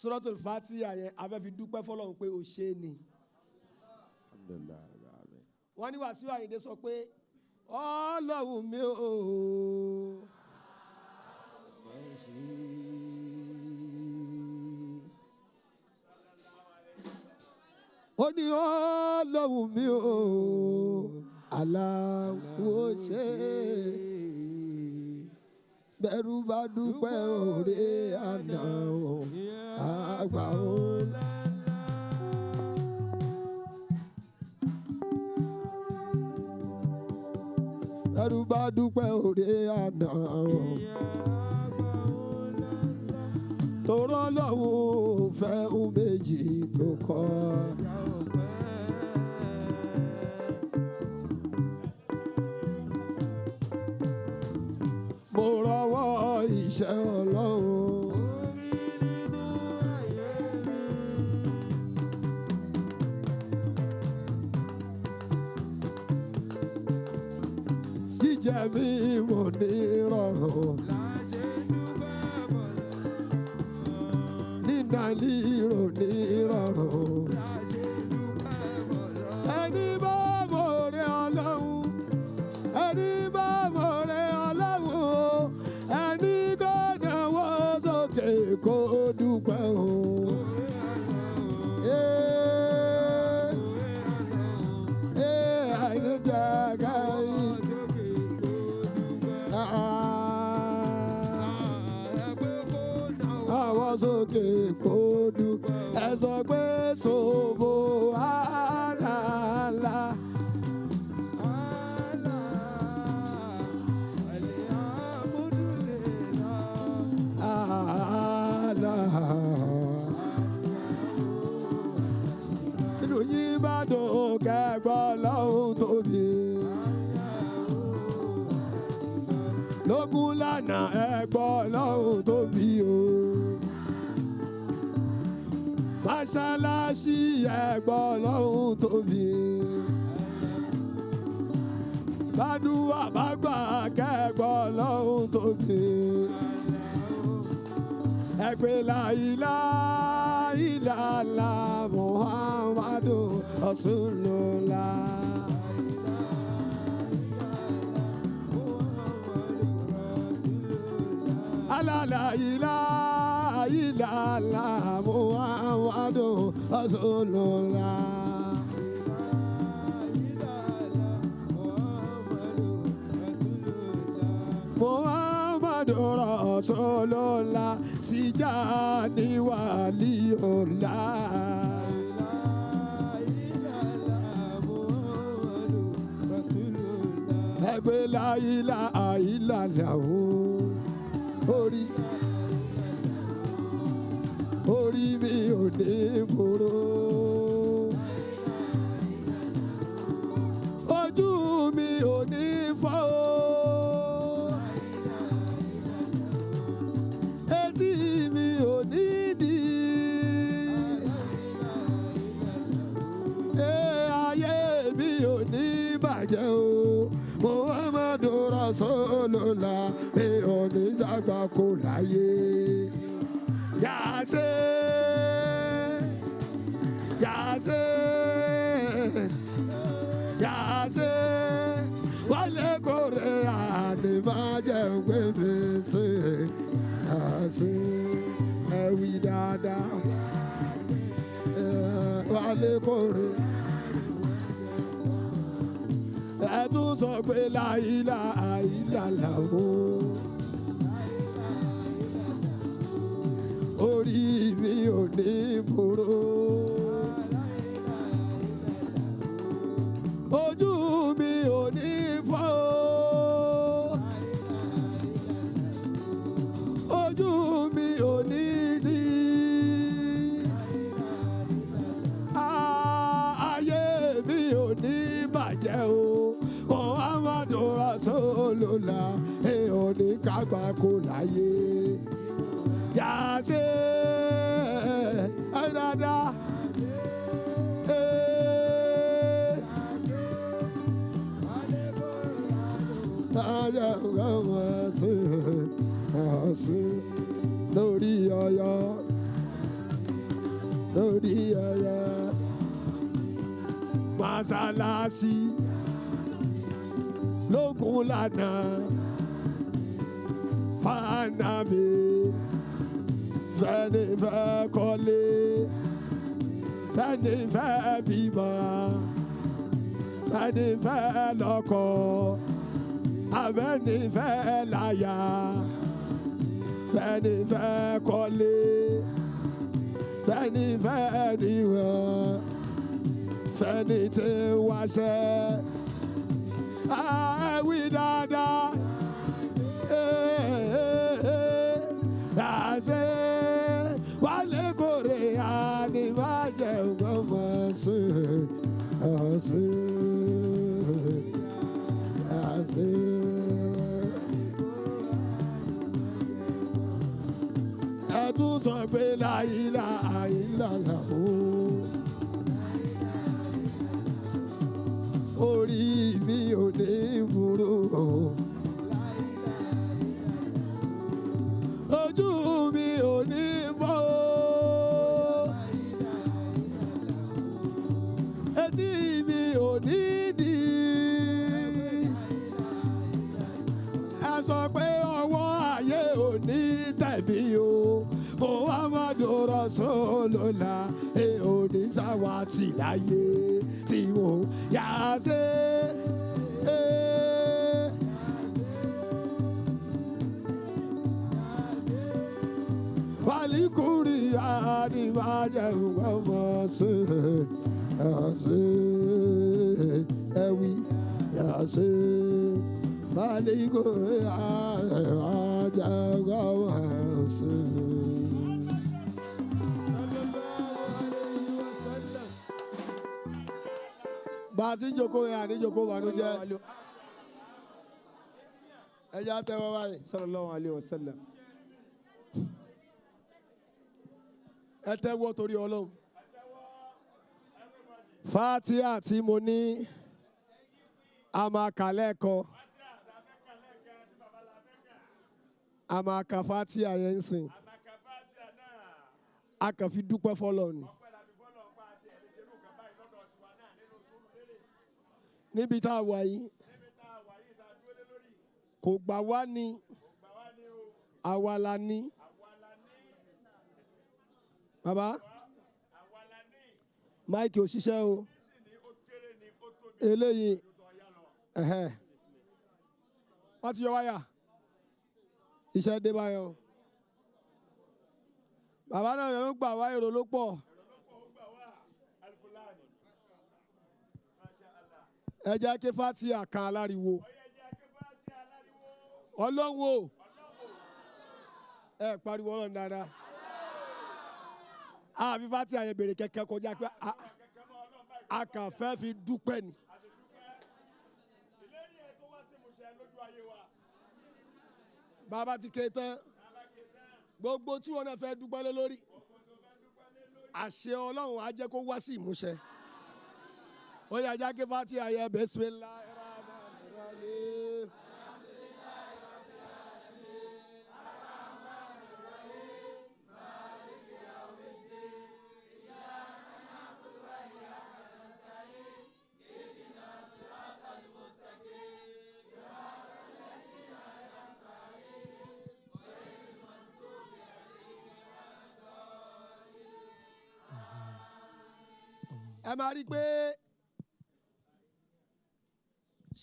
Suratul Fatihah yẹn a fẹ́ fi dúpẹ́ fọlọ́run pé o ṣe é ni. Wọ́n ní Wàsíù Àyìndé sọ pé Ọlọ́run mi ò. Ó ní Ọlọ́run mi ò aláwo ṣe bẹ̀rù bá dúpẹ́ òré àná àgbà òun. Bẹ̀rù bá dúpẹ́ òré àná torọ́ lọ́wọ́ fẹ́ ohun méjì tó kọ́. Mo rọwọ́ iṣẹ́ Ọlọ́run. Jíjẹ mi mo ní rọrùn. Nínà líro ní rọrùn. Ẹni bá mọ̀ rẹ̀ Ọlọ́run. Ẹni bá mọ̀ rẹ̀ Ọlọ́run. Ẹni kò náwó sókè kó dúpẹ́ o. Àìníjàgá yìí. Àwọn sókè kó dúpẹ́. Ẹ sọ pé ṣòfò àdàlà. Inú yín bá dùn kẹ́gbọ́ lọ́hùn tóbi. Lógún lánàá ẹgbọ́ lọ́hùn tóbi o. Mọ́ṣáláṣí ẹgbọ́ lọ́hùn tóbi. Bádùwà bá gbà kẹ́gbọ́ lọ́hùn tóbi. Ẹgbẹ́ la ilaha illallah Muhammadu Rasulullah. La ilaha illallah Muhammadu Rasulullah. Muhammadu Rasulullah Tijani Waliyullah. Ẹgbẹ́ la ilaha illallah orí mi ò ní burú. Ojú mi ò ní fọ́. Etí mi ò ní dì. Ayé mi ò ní bàjẹ́ o. Muhammadu Rasulullah ò ní sàgbà kó láyé. Yàsé, yàsé, yàsé, wálé kórè àdìmájẹ́ gbèbèsè. Yàsé, ẹ̀wì dáadáa, wálé kórè. Ẹ tún sọ pé la ilaha illallah o. Orí mi ò ní burú. Ojú mi ò ní fọ́. Ojú mi ò ní dì. Ayé mi ò ní bàjẹ́ o. Muhammadu Rasulullah ò ní kágbá kó láyé. Yàsé ayédáadá ayé ọ̀gá ṣe lórí ọyọ lórí ẹyẹ mọ́sálásí lókun lànà fànàbí fẹ́ni fẹ́ kọ́lé fẹ́ni fẹ́ bímọ fẹ́ni fẹ́ lọ́kọ abẹ́ni fẹ́ láya fẹ́ni fẹ́ kọ́lé fẹ́ni fẹ́ níwọ̀n fẹ́ni tí wáṣẹ́ àwí dáadáa àṣẹ wálé kórè àníbàjẹ́ gbọ́mọ̀ sí àṣẹ àṣẹ. Ẹ tún sọ pé láyìlá àyìnlá o. Orí mi ò ní burú o. Ojú mi ò ní fọ́ o. Etí mi ò ní dì. Ẹ sọ pé ọwọ́ ayé ò ní tẹ̀mí o. Muhammadu Rasulullah ò ní ṣàwátì láyé tí mo yà ṣe. Walikuri àníbàjẹ́ gbọ́mọ̀ sí àṣẹ ẹ̀wí àṣẹ. Walikuri àníbàjẹ́ gbọ́mọ̀ sí. Bá a ti ń jókòó yẹn àníjókòó bànújẹ́ ẹ̀yà tẹ́wọ́ báyìí. Sallallahu alayhi wa sallam. Ẹ tẹ́wọ́ torí Ọlọ́run. Fatiha tí mo ní a máa kà lẹ́ẹ̀kan. A máa ka Fatiha yẹn ń sìn. A kàn fi dúpẹ́ f'Ọlọ́run ni. Níbi tá a wà yìí kò gbà wá ní àwa la ní. Bàbá máìkì ò ṣiṣẹ́ o eléyìí wọ́n ti yọ wáyà iṣẹ́ dé báyọ̀. Bàbá náà ló gbà wá èrò ló pọ̀. Ẹ jẹ́ kí Fatiha kan aláriwo. Ọlọ́run o ẹ pariwo Ọlọ́run dáadáa. Àfi Fatiha yẹn bèrè kẹ̀kẹ́ kọjá pé a kàn fẹ́ fi dúpẹ́ ni. Bàbá ti ké tán gbogbo tí wọn náà fẹ́ dúpẹ́ lé lórí àṣẹ Ọlọ́run á jẹ́ kó wá sí ìmúṣẹ. Ó yá jẹ́ kí Fatiha yẹn bismillahir rahmanir rahim. Ẹ máa rí i pé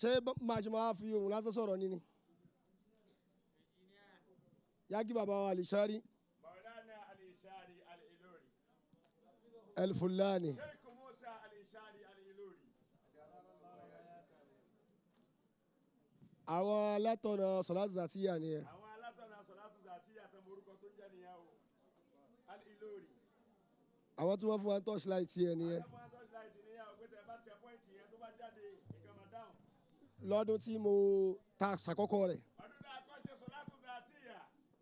ṣé màá ṣe máa fi ohùn lásán sọ̀rọ̀ ni ni. Yági bàbá wa Al-Shari Al-Fulani. Àwọn alátọ̀nà Solatuz Zatiyah ni ẹ. Àwọn alátọ̀nà Solatuz Zatiyah àti orúkọ tó ń jẹ́ nìyẹn o. Al-Ilori. Àwọn tí wọ́n fún wa ń torchlight tiẹ̀ ni ẹ. Lọ́dún tí mo ta ṣàkọ́kọ́ rẹ̀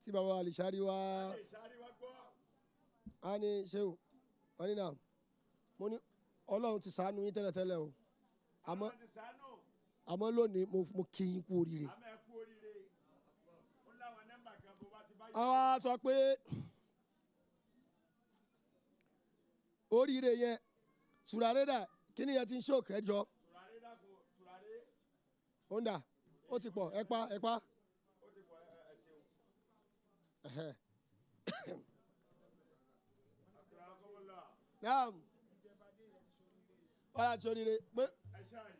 tí bàbá Al-Shari wá á ní ṣéwù wọ́n ní náà mo ní Ọlọ́run ti ṣàánú yín tẹ́lẹ̀tẹ́lẹ̀ o àmọ́ lónìí mo kí yín kú oríire. Àwa sọ pé oríire yẹn tùràrí dà kí ni yẹn ti ń ṣòkè ẹjọ́ tùràrí dàkún tùràrí ó ń dà ó ti pọ̀ ẹ pa. ó ti pọ̀ ẹ ṣeun. Akramakumullah. naam wọ́n láti oríire pé ẹ ṣáàrì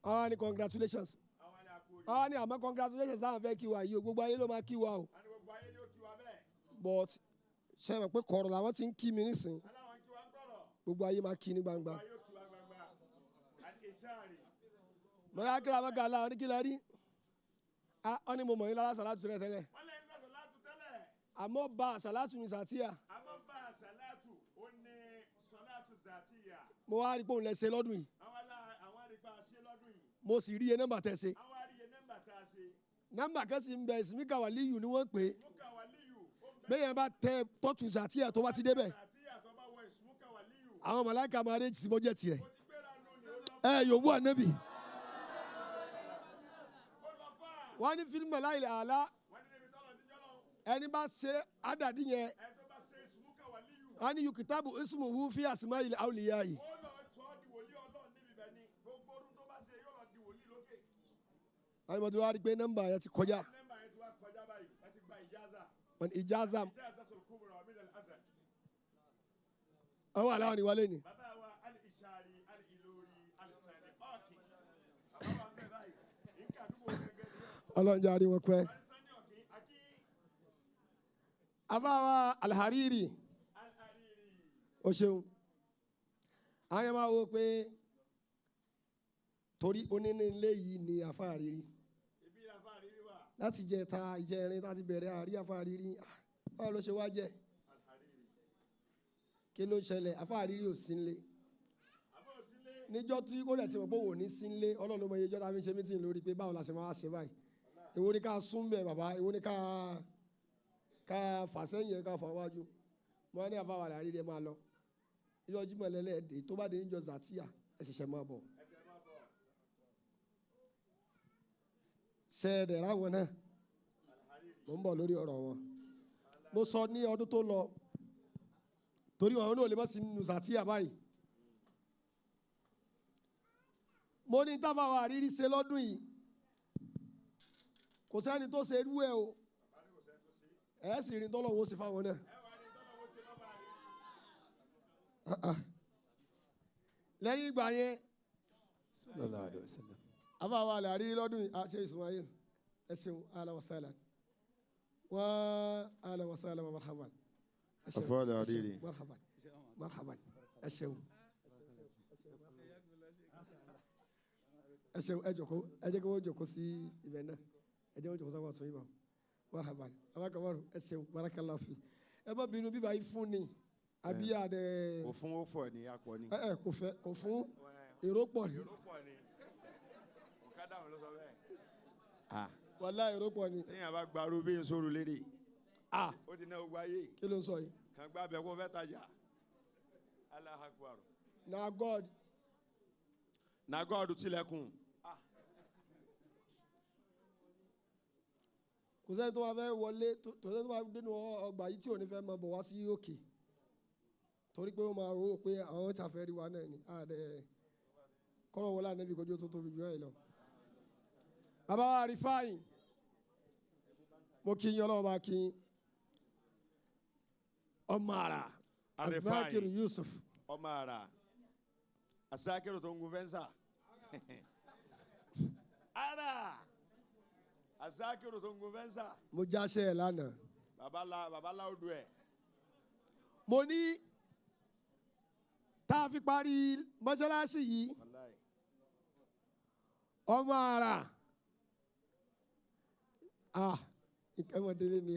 àwọn ni congratulations àwọn ni àkórí. àwọn ni àmọ́ congratulations àwọn fẹ́ kí wa yìí o gbogbo ayé ló máa kí wa o a ní gbogbo ayé ni ó kí wa bẹ́ẹ̀. but ṣe mọ̀ pé kọ̀rọ̀ làwọn ti ń kí mi nísìn aláwọn kí wa ń gbọ́rọ̀. gbogbo ayé máa kí ní gbangba. gbogbo ayé ó kí wa gbangba. àti ṣáàrì. mọ̀lá kíra bá gàlá oníkìlá rí ọ ni mo mọ̀ yín lára sàlátù tẹ́lẹ̀ tẹ́lẹ̀ wọ́n lè ń sọ sọ̀látù tẹ́lẹ̀. àmọ́ bá sàlátù mi Zatiyah àmọ́ bá a sàlátù ó ní sọ̀látù Zatiyah. mo wá rí pé òun lẹ ṣe lọ́dún yìí àwọn àrípa ṣe lọ́dún yìí. mo sì rí iye nọ́mbà tẹ̀ ṣe àwọn àríyé nọ́mbà tá a ṣe. nọ́mbà kan sì ń bẹ ìsìnmíkà wà líyù ni wọ́n pè é Ìsúmúkà wàlíyù. ó ń bẹ bẹ́ẹ̀ yẹn bá tẹ tọ́tù Zatiyah tó bá ti débẹ̀ Zatiyah tó bá wọ ìsúmúkà wàlíyù. àwọn màláíkà máa rẹ́jì sí bọ́jẹ̀ tiẹ̀ ó ti gbéra lónìí ó lọ yòówù ànábì ó lọ fà. wọ́n ní fílímù láìlẹ̀ àlá wọ́n ní níbi tọ́lọ̀ jíjọ́ lọ. ẹni bá ṣe àdàdí yẹn ẹni tó bá ṣe ìsúmúkà wàlíyù. wọ́n ní yukitabu ismuhu fi asmail awliya yìí ó lọ sọ ọ́ di wòlíì Ọlọ́run níbi bẹ̀ ni gbogbo orun tó bá ṣe yóò lọ di wòlíì lókè. wọ́n ní mo ti wá rí pé nọ́mbà yẹn ti kọjá nọ́mbà yẹn ti wá kọjá báyìí ẹ ti gba ìjáza. wọ́n ní ìjáza Ijazatul kubra min al-azal. àwọn aláwọ̀ ni wálé ni bàbá wa al-Ishari al-Ilori al-Sani ọ̀kì. bàbá wa ń bẹ báyìí nǹkan àdúgbò gẹ́gẹ́ ni. ọlọ́njà rí wọn pẹ́ Sani ọ̀kì akí afáwa alhariri al-Hariri. o ṣeun àwọn yẹn máa wo pé torí onínúlé yìí ni afáàrírí ibi ìlàfà àrírí wà. láti jẹ ta ìjẹrin láti bẹ̀rẹ̀ àrí afáàrírí báwo ló ṣe wá jẹ́ al-Hariri. kí ló ṣẹlẹ̀ afáàrírí ò sí nílé àbọ̀ sílé. níjọ́ tí kò dẹ̀ ti mọ̀ pé òun ò ní sí nílé ọlọ́run ló mọ iye ìjọ́ tá a fi ń ṣe mítìn lórí pé báwo la ṣe máa ṣe báyìí èwo ni ká sún bẹ̀ bàbá èwo ni ká fà sẹ́yìn ká fà wájú mo wá ní àfáwà àrírí ẹ máa lọ ìjọ Jímọ̀ lẹ́lẹ́ẹ̀dẹ̀ tó bá dé níjọ́ Zatiyah ẹ ṣẹ̀ṣẹ̀ máa bọ̀ ẹsẹ̀ máa bọ̀. ṣẹ́ẹ̀dẹ̀ ráwọn náà al-Hariri. mo ń bọ̀ lórí ọ̀rọ̀ wọn mo sọ ní ọdún tó lọ torí àwọn náà lè má sí nínú Zatiyah báyìí mo ní tábàwà àrírí ṣe lọ́dún yìí kò sẹ́ni tó ṣe irú ẹ̀ o bàbá ní kò sẹ́ni tó ṣe. ẹ̀ sì rí tọ́lọ́wọ́ sí fáwọn náà ẹ wà ní tọ́lọ̀ ó ṣe lọ́ba àrírí. lẹ́yìn ìgbà yẹn sallallahu alaihi wasallam. àbáwá àlẹ́ àrírí lọ́dún yìí àṣẹ Ismail ẹ ṣeun ahlan wa sahlan wa ahlan wa sahlan wa marhaban ẹ ṣeun, Àfáà ẹ ṣeun, Àrírí. marhaban marhaban ẹ ṣeun ẹ ṣeun ẹ jókòó ẹ jẹ́ kí wọ́n jókòó sí ibẹ̀ náà ẹ jẹ́ wọ́n jókòó sáwọn àtúnyìnbó marhaban abakamaru ẹ ṣeun barakallahu fi ẹ má bínú bíbá yìí fún ni àbí àdẹ kò fún ó fọ ní apọ ni. kò fẹ́ kò fún èrò pọ̀ ni èrò pọ̀ ni. ọ̀kadà wọn ló sọ bẹ́ẹ̀. wàlá èrò pọ̀ ni téèyàn bá gbarú bí n sóru lédè ah ó ti ná gbogbo ayé kí ló ń sọ yìí kàn gbá bẹ kó fẹ́ tajà. Allahu Akbar. na God nàgọ́ọ̀dù tilẹ̀kùn. kò sẹ́ni tó máa fẹ́ wọlé tó sẹ́ni tó máa dénú ọgbà yìí tí ò ní fẹ́ máa bọ̀ wá sí òkè torí pé ó máa rò ó pé àwọn tí a fẹ́ rí wa náà ni àdẹ kọ́rọ̀ wọlé ànábì kojú tó tóbi jù ẹ̀ lọ. bàbá wa rí fáyìn mo kí yín ọlọ́run bá kí yín ọmọ àrà Arifai. Zakiru Yusuf ọmọ ara asakiru tó ń gun fẹ́nsà. ara asakiru tó ń gun fẹ́nsà. mo jáṣẹ́ ẹ̀ lánàá baba odò ẹ̀. mo ní tá a fi parí mọ́ṣáláṣí yìí Wallahi. ọmọ àrà ìkẹ́mọ̀délé ni